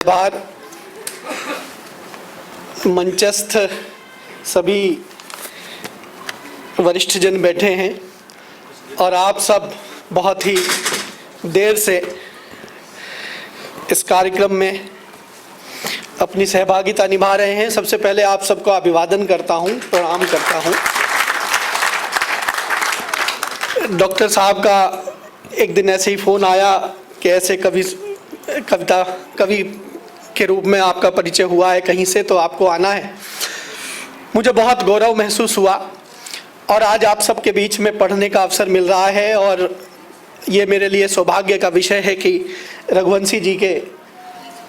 बाहर मंचस्थ सभी वरिष्ठ जन बैठे हैं और आप सब बहुत ही देर से इस कार्यक्रम में अपनी सहभागिता निभा रहे हैं। सबसे पहले आप सबको अभिवादन करता हूं, प्रणाम करता हूं। डॉक्टर साहब का एक दिन ऐसे ही फ़ोन आया कि ऐसे कवि के रूप में आपका परिचय हुआ है कहीं से, तो आपको आना है। मुझे बहुत गौरव महसूस हुआ और आज आप सबके बीच में पढ़ने का अवसर मिल रहा है और ये मेरे लिए सौभाग्य का विषय है कि रघुवंशी जी के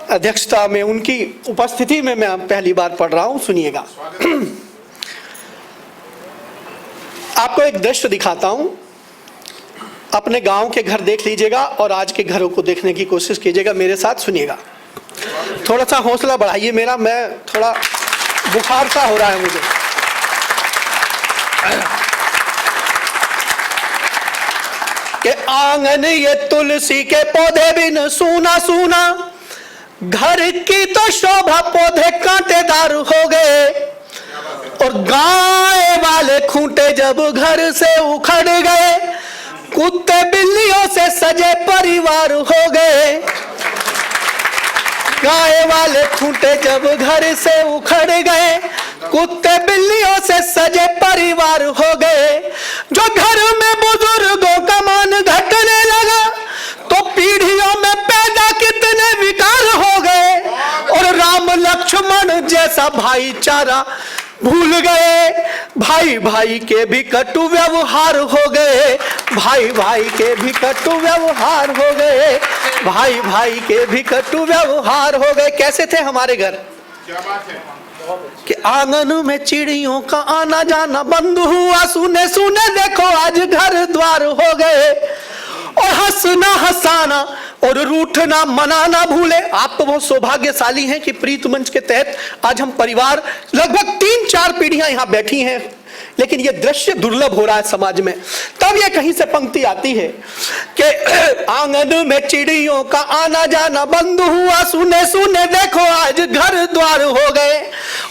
अध्यक्षता में, उनकी उपस्थिति में मैं पहली बार पढ़ रहा हूँ। सुनिएगा। आपको एक दृश्य दिखाता हूँ। अपने गांव के घर देख लीजिएगा और आज के घरों को देखने की कोशिश कीजिएगा। मेरे साथ सुनिएगा। थोड़ा सा हौसला बढ़ाइए मेरा, मैं थोड़ा बुखार सा हो रहा है मुझे। कि आंगन ये तुलसी के पौधे बिन सूना सूना, घर की तो शोभा पौधे कांटेदार हो गए, और गाय वाले खूंटे जब घर से उखड़ गए, कुत्ते बिल्लियों से सजे परिवार हो गए। गाय वाले खूंटे जब घर से उखड़ गए, कुत्ते बिल्लियों से सजे परिवार हो गए। जो घर में बुजुर्गों का मान घटने लगा, तो पीढ़ियों में पैदा कितने विकार हो गए, और राम लक्ष्मण जैसा भाईचारा भूल गए। भाई भाई के भी कटु व्यवहार हो गए, भाई भाई के भी कटु व्यवहार हो गए, भाई भाई के भी कटु व्यवहार हो गए। कैसे थे हमारे घर? क्या बात है कि आंगन में चिड़ियों का आना जाना बंद हुआ, सुने सुने देखो आज घर द्वार हो गए। और हंसना हंसाना और रूठना मनाना भूले। आप तो बहुत सौभाग्यशाली हैं कि प्रीत मंच के तहत आज हम परिवार लगभग 3-4 पीढ़ियां यहां बैठी हैं, लेकिन ये दृश्य दुर्लभ हो रहा है समाज में। तब ये कहीं से पंक्ति आती है कि आंगन में चिड़ियों का आना जाना बंद हुआ, सुने सुने देखो आज घर द्वार हो गए।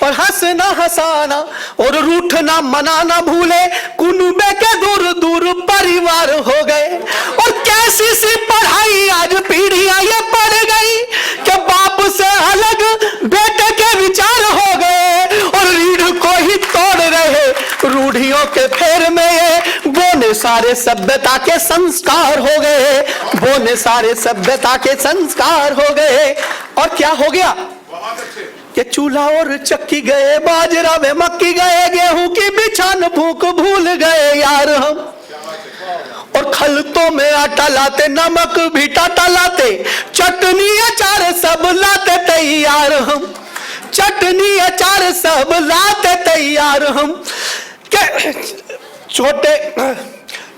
और हंसना हंसाना और रूठना मनाना भूले, कुनबे के दूर दूर परिवार हो गए। और कैसी सी पढ़ाई आज पीढ़ियां ये पढ़ गई कि बाप से अलग बेटे के विचार हो गए, और रीढ़ को ही तोड़ रहे रूढ़ियों के फेर में ये बोने सारे सभ्यता के संस्कार हो गए, बोने सारे सभ्यता के संस्कार हो गए। और क्या हो गया कि चूल्हा और चक्की गए, बाजरा में मक्की गए, गेहूं की बिछान फूंक भूल गए यार हम। और खलतों में आटा लाते, नमक भी टाटा लाते, चटनी अचार सब लाते तैयार हम, चटनी अचार सब लाते तैयार हम। छोटे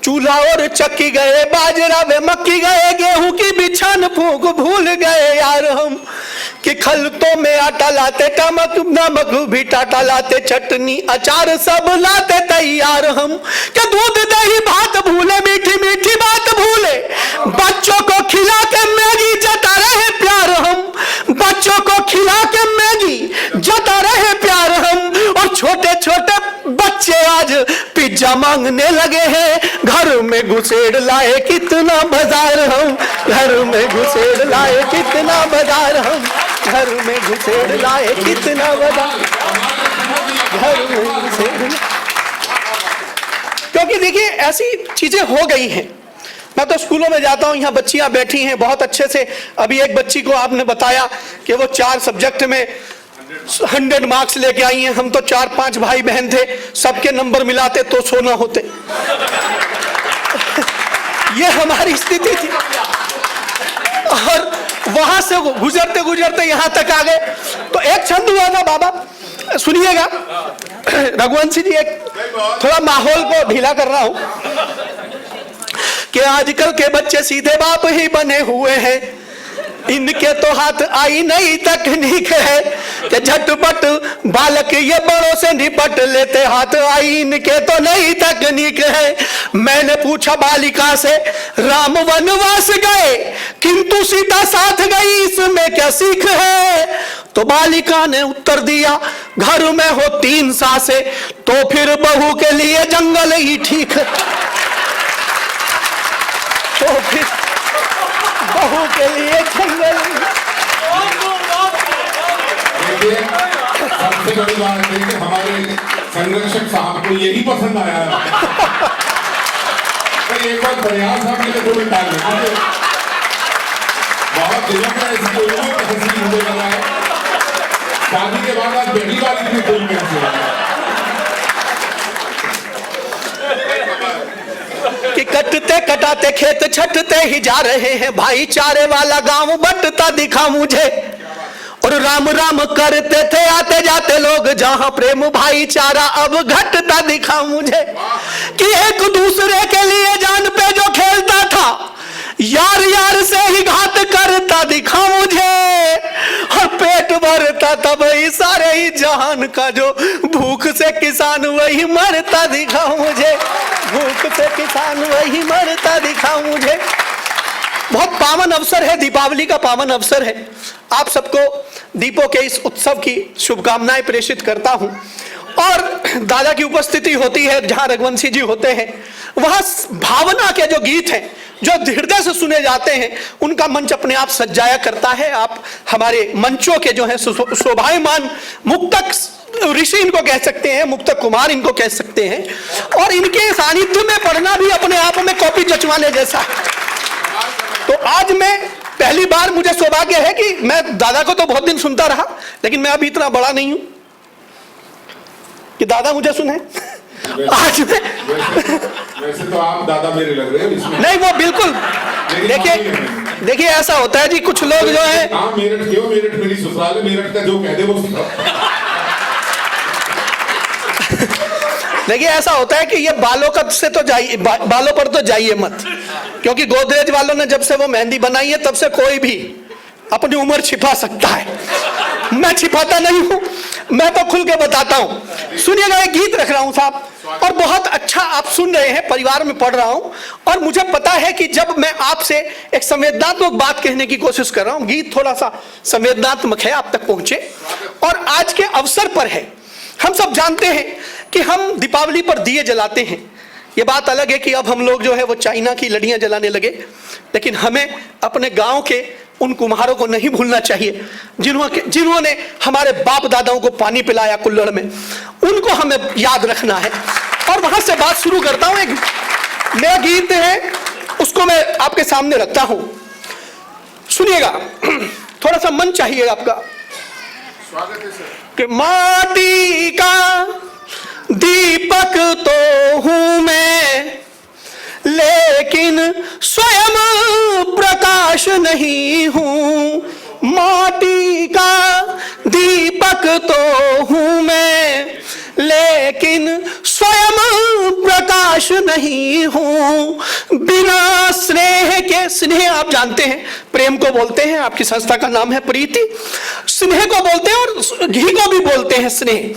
चूल्हा और चक्की गए, बाजरा में मक्की गए, गेहूं की बिछान फूंक भूल गए यार हम। कि खलतों में आटा लाते, नमक भी टाटा लाते, चटनी अचार सब लाते तैयार हम। कि दूध दही भात भूले, मीठी मीठी बात भूले, बच्चों को खिला के मैगी जता रहे प्यार हम, बच्चों को खिला के मैगी जता रहे प्यार हम। और छोटे छोटे बच्चे आज पिज्जा मांगने लगे हैं, घर में घुसेड़ लाए कितना बाजार हम, घर में घुसेड़ लाए कितना बाजार हम, घर में घुसेड़ लाए कितना बाजार, घर में घुसेड़। क्योंकि देखिए ऐसी चीजें हो गई हैं। मैं तो स्कूलों में जाता हूं, यहाँ बच्चियां बैठी हैं बहुत अच्छे से। अभी एक बच्ची को आपने बताया कि वो 4 सब्जेक्ट में 100 मार्क्स लेके आई हैं। हम तो 4-5 भाई बहन थे, सबके नंबर मिलाते तो 100 ना होते। ये हमारी स्थिति थी। और वहां से गुजरते गुजरते यहां तक आ गए। तो एक छंद हुआ ना बाबा, सुनिएगा। रघुवंशी जी, एक थोड़ा माहौल को ढीला कर रहा हूं कि आजकल के बच्चे सीधे बाप ही बने हुए हैं, इनके तो हाथ आई नई तकनीक है कि झटपट बालक ये बड़ों से निपट लेते, हाथ आई इनके तो नई तकनीक है। मैंने पूछा बालिका से, राम वनवास गए किंतु सीता साथ गई, इसमें क्या सीख है? तो बालिका ने उत्तर दिया, घर में हो 3 सासें तो फिर बहू के लिए जंगल ही ठीक है। तो फिर बहू के लिए जंगल। सबसे बड़ी बात है कि हमारे संरक्षक साहब को यही पसंद आया है। तो एक बार प्रयास हम मेरे को टाल लेंगे, बहुत दिनों में ऐसी कोई हंसी मुझे लगा है। शादी के बाद आज पहली बार इतनी फिल्म में कि कटते कटाते खेत छटते ही जा रहे हैं, भाईचारे वाला गांव बंटता दिखा मुझे। और राम राम करते थे आते जाते लोग, जहां प्रेम भाईचारा अब घटता दिखा मुझे। कि एक दूसरे के लिए जान पे जो खेलता था, यार यार से ही घात करता दिखा मुझे। और पेट भरता था वही सारे ही जहान का, जो भूख से किसान वही मरता दिखा मुझे। भूख से किसान वही मरता दिखा मुझे। बहुत पावन अवसर है, दीपावली का पावन अवसर है। आप सबको दीपों के इस उत्सव की शुभकामनाएं प्रेषित करता हूं। और दादा की उपस्थिति होती है जहां रघुवंशी जी होते हैं, वहां भावना के जो गीत हैं जो हृदय से सुने जाते हैं, उनका मंच अपने आप सजाया करता है। आप हमारे मंचों के जो है शोभायमान मुक्तक ऋषि इनको कह सकते हैं, मुक्तक कुमार इनको कह सकते हैं। और इनके सानिध्य में पढ़ना भी अपने आप में कॉपी जचवाने जैसा है। तो आज मैं पहली बार, मुझे सौभाग्य है कि मैं दादा को तो बहुत दिन सुनता रहा, लेकिन मैं अभी इतना बड़ा नहीं हूं कि दादा मुझे सुने। आज में वैसे तो आप दादा मेरे लग रहे हो इसमें। नहीं, वो बिल्कुल। देखिए ऐसा होता है जी, कुछ लोग जो है, मेरठ क्यों, मेरठ मेरी ससुराल है, मेरठ का जो कह दे वो देखिए ऐसा होता है कि ये बालों का से तो जाइए, बालों पर तो जाइए मत, क्योंकि गोदरेज वालों ने जब से वो मेहंदी बनाई है तब से कोई भी अपनी उम्र छिपा सकता है। मैं छिपाता नहीं हूं, मैं तो खुल के बताता हूं। सुनिएगा, एक गीत रख रहा हूं साहब, और बहुत अच्छा आप सुन रहे हैं, परिवार में पढ़ रहा हूं। और मुझे पता है कि जब मैं आपसे एक संवेदनात्मक बात कहने की कोशिश कर रहा हूं, गीत थोड़ा सा संवेदनात्मक है, आप तक पहुंचे। और आज के अवसर पर है, हम सब जानते हैं कि हम दीपावली पर दिए जलाते हैं। ये बात अलग है कि अब हम लोग जो है वो चाइना की लड़ियां जलाने लगे, लेकिन हमें अपने गांव के उन कुम्हारों को नहीं भूलना चाहिए जिन्होंने हमारे बाप दादाओं को पानी पिलाया कुल्हड़ में, उनको हमें याद रखना है। और वहां से बात शुरू करता हूं। एक नया गीत है, उसको मैं आपके सामने रखता हूं, सुनिएगा। थोड़ा सा मन चाहिए आपका। स्वागत है सर। कि माटी का दीपक तो हूं मैं, लेकिन स्वयं प्रकाश नहीं हूं। माटी का दीपक तो हूं मैं, लेकिन स्वयं प्रकाश नहीं हूं। बिना स्नेह के, स्नेह आप जानते हैं प्रेम को बोलते हैं, आपकी संस्था का नाम है प्रीति, स्नेह को बोलते हैं और घी को भी बोलते हैं स्नेह।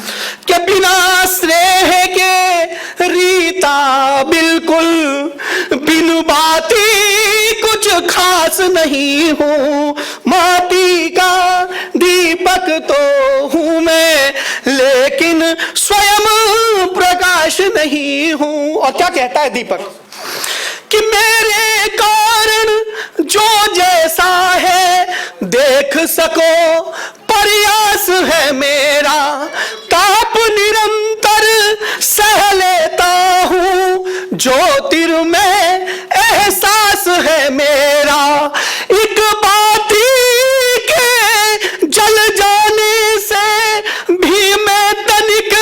कि बिना स्नेह के रीता बिल्कुल, बिन बाती कुछ खास नहीं हूं। माटी का दीपक तो हूं मैं, लेकिन स्वयं प्रकाश नहीं हूं। और क्या कहता है दीपक? कि मेरे कारण जो जैसा है देख सको, प्रयास है मेरा, ताप निरंतर सह लेता हूं। ज्योतिर्मय एहसास है मेरा, एक बाती के जल जाने से भी मैं तनिक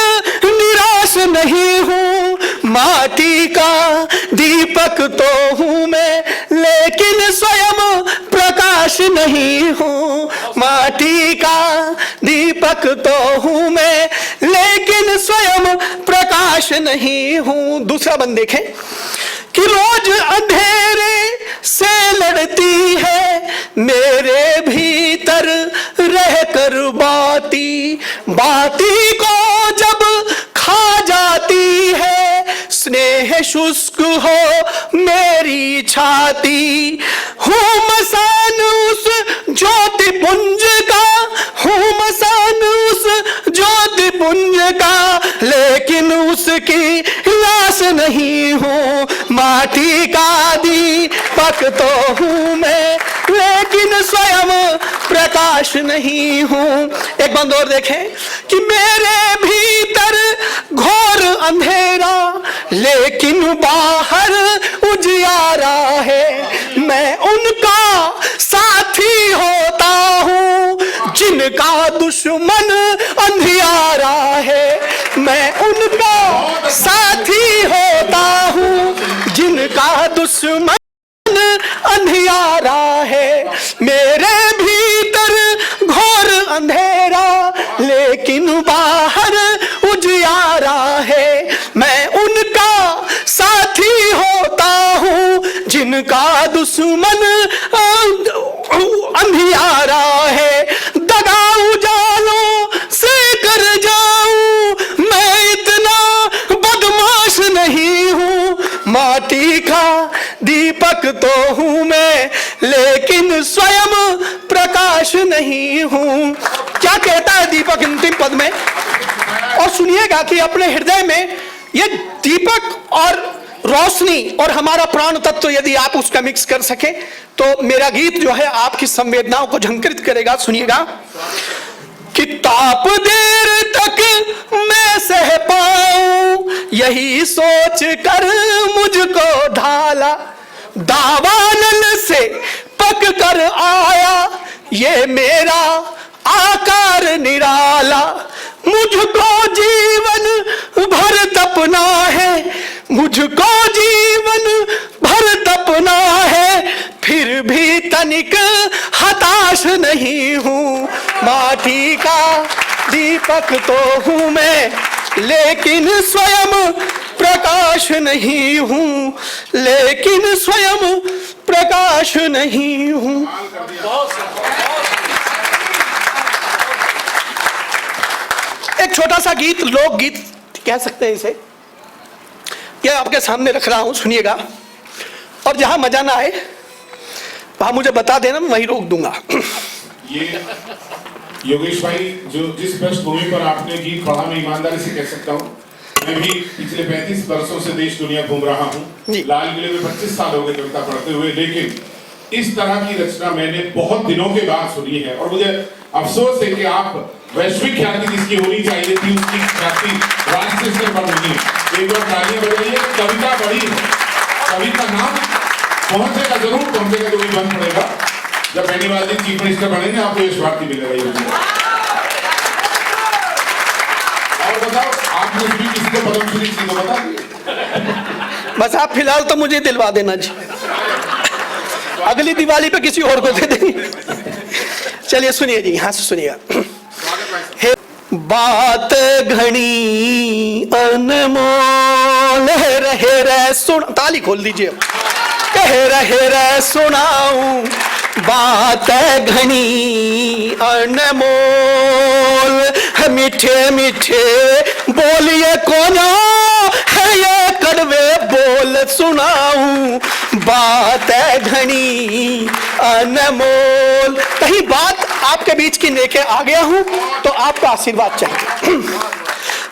निराश नहीं हूं। माटी का दीपक तो हूं मैं, लेकिन स्वयं प्रकाश नहीं हूं। माटी का दीपक तो हूं मैं, लेकिन स्वयं प्रकाश नहीं हूं। दूसरा बंद देखें कि रोज अंधेरे से लड़ती है, मेरे भीतर रहकर बाती बाती को जब खा जाती है, स्नेह शुष्क हो मेरी छाती। हूँ मसान उस ज्योति पुंज का, हूँ मसान उस ज्योति पुंज का, लेकिन उसकी लाश नहीं हूँ, माटी का दीपक तो हूँ मैं, लेकिन स्वयं प्रकाश नहीं हूँ। एक बार और देखें कि मेरे भीतर घोर अंधेरा, लेकिन बाहर उजियारा है। मैं उनका साथी होता हूँ जिनका दुश्मन अंधियारा है। मैं उनका साथी होता हूँ जिनका दुश्मन अंधियारा है। मेरे भीतर घोर अंधेरा, लेकिन बाहर उजियारा है। मैं उनका साथी होता हूँ जिनका दुश्मन अंधियारा है। दगा उजालों से कर जाऊं मैं इतना बदमाश नहीं हूँ, माटी का दीपक तो हूँ मैं, लेकिन स्वयं प्रकाश नहीं हूँ। क्या कहता है दीपक अंतिम पद में? और सुनिएगा कि अपने हृदय में ये दीपक और रोशनी और हमारा प्राण तत्व यदि आप उसका मिक्स कर सके तो मेरा गीत जो है आपकी संवेदनाओं को झंकृत करेगा। सुनिएगा कि ताप देर तक मैं सह पाऊं, यही सोच कर मुझको ढाला, दावानल से पक कर आया ये मेरा आकार निराला। मुझको जीवन भर तपना है, मुझको जीवन भर तपना है, फिर भी तनिक हताश नहीं हूँ। माटी का दीपक तो हूँ मैं, लेकिन स्वयं प्रकाश नहीं हूँ, लेकिन स्वयं प्रकाश नहीं हूँ। एक छोटा सा गीत, लोक गीत कह सकते हैं इसे, यह आपके सामने रख रहा हूं, सुनिएगा। और जहां मजा ना आए वहां मुझे बता देना, मैं वहीं रोक दूंगा। ये योगेश भाई जो जिस पृष्ठभूमि पर आपने गीत पढ़ा, मैं ईमानदारी से कह सकता हूँ, मैं भी पिछले 35 वर्षों से देश दुनिया घूम रहा हूँ। लाल किले में 25 साल हो गए कविता पढ़ते हुए, लेकिन इस तरह की रचना मैंने बहुत दिनों के बाद सुनी है। और मुझे अफसोस है कि आप वैश्विक ख्याति जिसकी होनी चाहिए थी, उसकी ख्याति राष्ट्रीय स्तर पर नहीं है। एक बार तालियां बजाइए, कविता बड़ी है, कवि का नाम पहुंचेगा, जरूर पहुंचेगा, जो भी बंद पड़ेगा। जब बेनीवाल जी चीफ मिनिस्टर बनेंगे आपको यश भारती मिलेगा। और बताओ, आपने भी किसी को पद्मश्री की तो बता दिए। बस आप फिलहाल तो मुझे दिलवा देना जी, अगली दिवाली पे किसी और को दे देंगे। चलिए सुनिए जी, यहाँ से सुनिएगा। बात घनी अनमोल रहे रे सुन, ताली खोल दीजिए, कह रहे रे सुनाऊं बात घनी अनमोल, मीठे मीठे बोलिए कौन है ये कड़वे बोल सुनाऊं बात घनी अनमोल। कहीं बात आपके बीच की लेके आ गया हूं तो आपका आशीर्वाद चाहिए।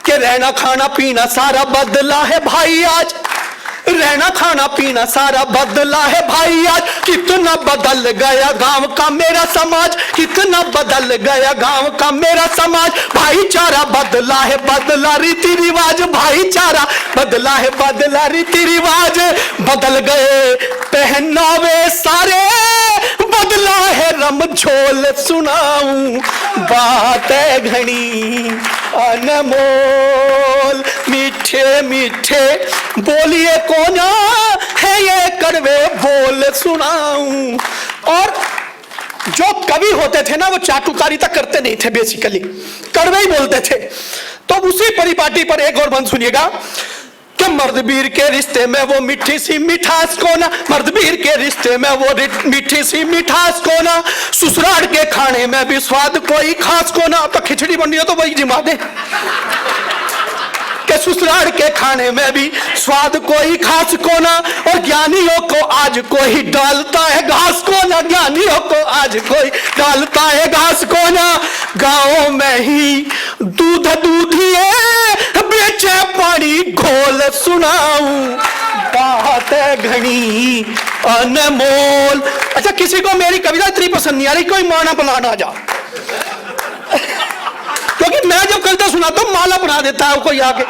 कि रहना खाना पीना सारा बदला है भाई आज, रहना खाना पीना सारा बदला है भाई आज। कितना बदल गया गांव का मेरा समाज, कितना बदल गया गांव का मेरा समाज। भाईचारा बदला है, बदला रीति रिवाज, भाईचारा बदला है, बदला रीति रिवाज। बदल गए पहनावे सारे, बदला है रमझोल सुनाऊं बात घनी अनमोल। मीठे मीठे बोलिए कौन है ये कड़वे बोल सुनाऊं। और जो कवि होते थे ना, वो चाटुकारिता करते नहीं थे, बेसिकली कड़वे ही बोलते थे। तो उसी परिपाटी पर एक और बंद सुनिएगा। कि मर्द वीर के रिश्ते में वो मीठी सी मिठास को ना, मर्द वीर के रिश्ते में वो मीठी सी मिठास को ना, ससुराल के खाने में भी स्वाद कोई खास को ना। तो खिचड़ी बन रही हो तो वही जिमा दे कि ससुराल के खाने में भी स्वाद कोई खास को ना, और ज्ञानियों को आज कोई डालता है घास को ना, ज्ञानियों को आज कोई डालता है घास को ना। गाँव में ही दूध दूधिए बेचे पानी घोल सुनाऊं, बात घनी अनमोल। अच्छा, किसी को मेरी कविता इतनी पसंद नहीं आ रही, कोई माना बना ना जा, क्योंकि मैं जब कविता सुनाता हूं माला बना देता है कोई आके।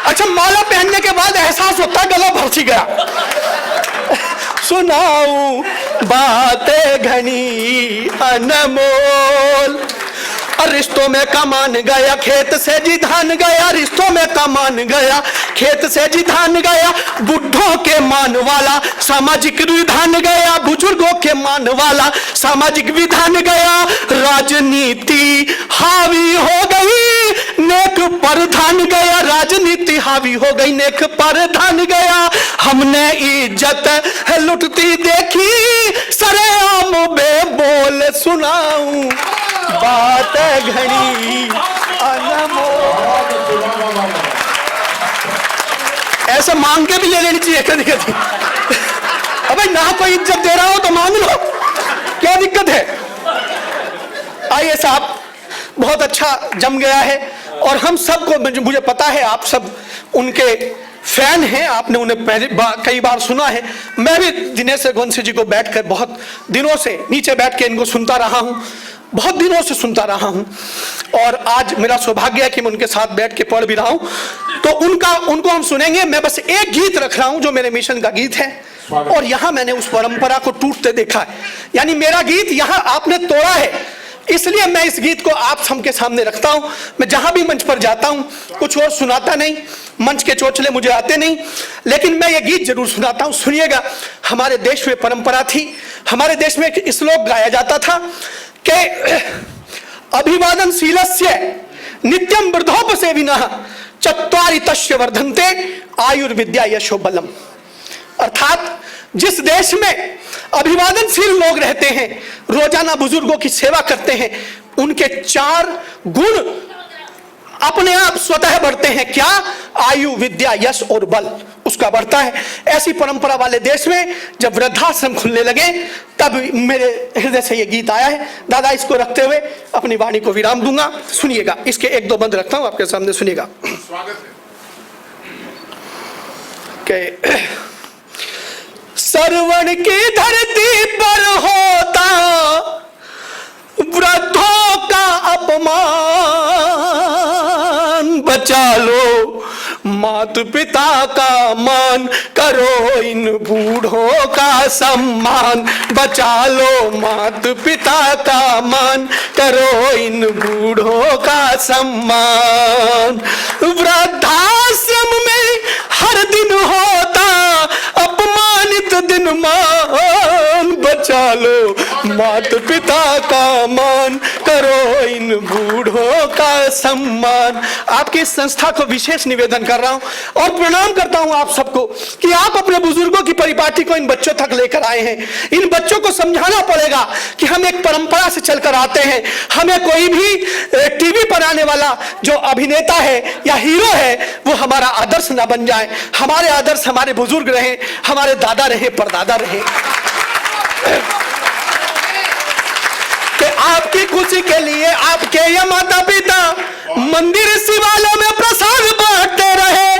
अच्छा, माला पहनने के बाद एहसास होता है गला भर सी गया। सुनाऊं बातें घनी अनमोल, रिश्तों में कमान गया खेत से जी धान गया, रिश्तों में कमान गया खेत से जी धान गया, बुढ़ों के मान वाला सामाजिक विधान गया, बुजुर्गों के मान वाला सामाजिक विधान गया, राजनीति हावी हो गई नेक प्रधान गया, राजनीति हावी हो गई नेक प्रधान गया। हमने इज्जत लुटती देखी सरेआम बेबोल, सुनाऊं बात घनी अनमोल। ऐसे मांग के भी ले लेनी चाहिए कभी कभी। अबे ना कोई इज्जत दे रहा हो तो मांग लो, क्या दिक्कत है। आइए साहब, बहुत अच्छा जम गया है, और हम सबको, मुझे पता है आप सब उनके फैन हैं, आपने उन्हें कई बार सुना है। मैं भी दिनेश रघुवंशी जी को बैठकर बहुत दिनों से नीचे बैठ के इनको सुनता रहा हूं, बहुत दिनों से सुनता रहा हूं, और आज मेरा सौभाग्य है कि मैं उनके साथ बैठ के पढ़ भी रहा हूं। तो उनको हम सुनेंगे। मैं बस एक गीत रख रहा हूं जो मेरे मिशन का गीत है, और यहां मैंने उस परंपरा को टूटते देखा है। यानी मेरा गीत यहां आपने तोड़ा है, इसलिए मैं इस गीत को आप सबके सामने रखता हूं। मैं जहां भी मंच पर जाता हूं कुछ और सुनाता नहीं, मंच के चोचले मुझे आते नहीं, लेकिन मैं ये गीत जरूर सुनाता हूं। सुनिएगा। हमारे देश में परंपरा थी, हमारे देश में एक श्लोक गाया जाता था कि अभिवादनशीलस्य नित्यं वृद्धोपसेविनः चत्वारि तस्य वर्धन्ते आयुर्विद्या यशो बलम। अर्थात जिस देश में अभिवादनशील लोग रहते हैं, रोजाना बुजुर्गों की सेवा करते हैं, उनके 4 गुण अपने आप स्वतः बढ़ते हैं। क्या? आयु, विद्या, यश और बल उसका बढ़ता है। ऐसी परंपरा वाले देश में जब वृद्धाश्रम खुलने लगे तब मेरे हृदय से ये गीत आया है। दादा, इसको रखते हुए अपनी वाणी को विराम दूंगा। सुनिएगा, इसके 1-2 बंद रखता हूं आपके सामने, सुनिएगा। स्वागत है। श्रवण की धरती पर होता वृद्धों का अपमान, बचा लो माता पिता का मान, करो इन बूढ़ों का सम्मान, बचा लो माता पिता का मान, करो इन बूढ़ों का सम्मान। वृद्धाश्रम में हर दिन होता अपमानित दिन मान, बचा लो माता पिता का मान, करो इन बूढ़ों का सम्मान। आपकी इस संस्था को विशेष निवेदन कर रहा हूं और प्रणाम करता हूं आप सबको कि आप अपने बुजुर्गों की परिपाटी को इन बच्चों तक लेकर आए हैं। इन बच्चों को समझाना पड़ेगा कि हम एक परंपरा से चलकर आते हैं। हमें कोई भी टीवी पर आने वाला जो अभिनेता है या हीरो है वो हमारा आदर्श ना बन जाए। हमारे आदर्श हमारे बुजुर्ग रहे, हमारे दादा रहे, परदादा रहे। कि आपकी खुशी के लिए आपके ये माता पिता मंदिर शिवालयों में प्रसाद बांटते रहे।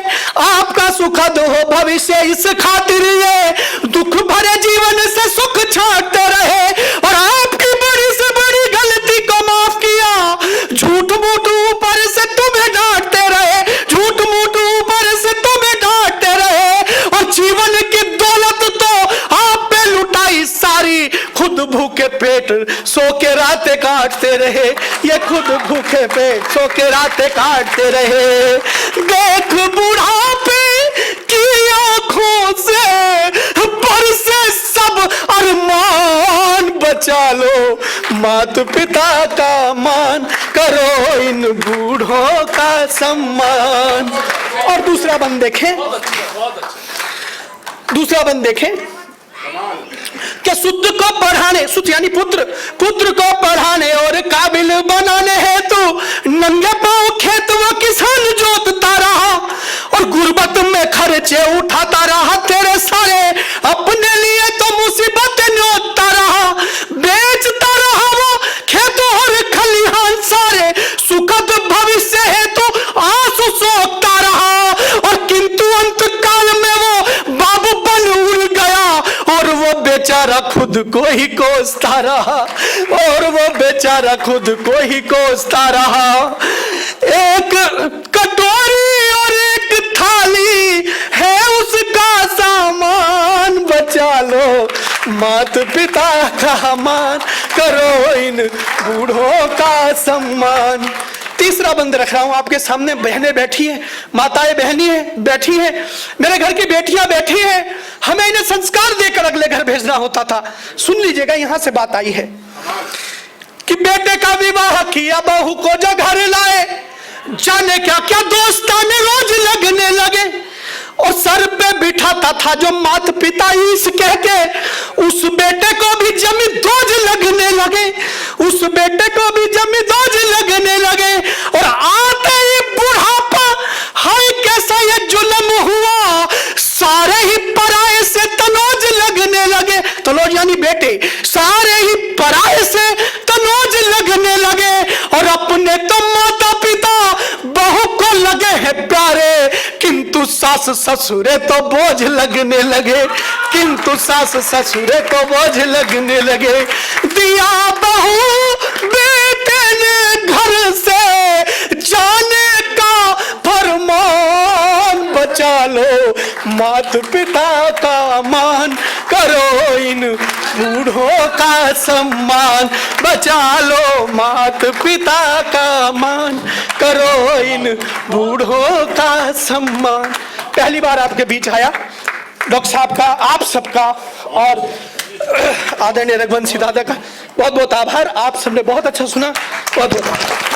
आपका सुखद हो भविष्य इस खातिर ये दुख भरे जीवन से सुख छाटते रहे। और आपकी बड़ी से बड़ी गलती को माफ किया, झूठ मूठ ऊपर से तुम्हें डांटते रहे, झूठ मूठ ऊपर से तुम्हें डांटते रहे। और जीवन की दौलत तो आप पे लुटाई सारी, खुद भूखे पेट सो के रातें काटते रहे। ये खुद भूखे पेट सो के रातें काटते रहे। देख बुढ़ापे की आंखों से बरसे सब अरमान, बचा लो माता पिता का मान, करो इन बूढ़ों का सम्मान। और दूसरा बंद देखें, दूसरा बंद देखें कि शुद्ध को पढ़ाने, शुद्ध यानी पुत्र, पुत्र को पढ़ाने और काबिल बनाने हेतु नंगे पांव खेत वो किसान जोतता रहा और गुर्बत में खर्चे उठाता रहा तेरे सारे, अपने लिए तो मुसीबत न्योता रहा, बेचता रहा वो खेत और खलिहान सारे, सुखद भविष्य हेतु आंसू सोखता रहा और किंतु अंत काल में वो बाबूपन उड़ गया और वो बेचारा खुद को ही कोसता रहा, और वो बेचारा खुद को ही कोसता रहा। एक कटोरी और एक थाली है उसका सामान, बचा लो मात पिता का मान, करो इन बूढ़ों का सम्मान। तीसरा बंद रख रहा हूं आपके सामने, बहनें बैठी हैं, माताएं बहनी हैं बैठी हैं, मेरे घर की बेटियां बैठी हैं, हमें इन्हें संस्कार देकर अगले घर भेजना होता था। सुन लीजिएगा, यहां से बात आई है कि बेटे का विवाह किया, बहू को जो घर लाए, जाने क्या क्या दोस्ताने रोज लगने लगे और सर पे बिठाता था जो माता पिता ईश कह के, उस बेटे को भी जमी दोज लगने लगे, उस बेटे को भी जमी दोज लगने लगे और आते ही बुढ़ापा, हाय कैसा ये जुल्म हुआ, सारे ही पराये से तनोज लगने लगे, तनोज यानी बेटे, सारे ही पराये से तनोज लगने लगे और अपने तो माता पिता बहू को लगे हैं प्यारे, किंतु सास ससुरे तो बोझ लगने लगे, किंतु सास ससुरे को बोझ लगने लगे। दिया बहू बेटे ने घर से जाने का फरमान, बचा लो मात पिता का मान, करो इन बूढ़ों का सम्मान, बचा लो मात पिता का मान, करो इन बूढ़ों का सम्मान। पहली बार आपके बीच आया, डॉक्टर साहब का, आप सबका और आदरणीय रघुवंशी दादा का बहुत बहुत आभार। आप सबने बहुत अच्छा सुना, बहुत बहुत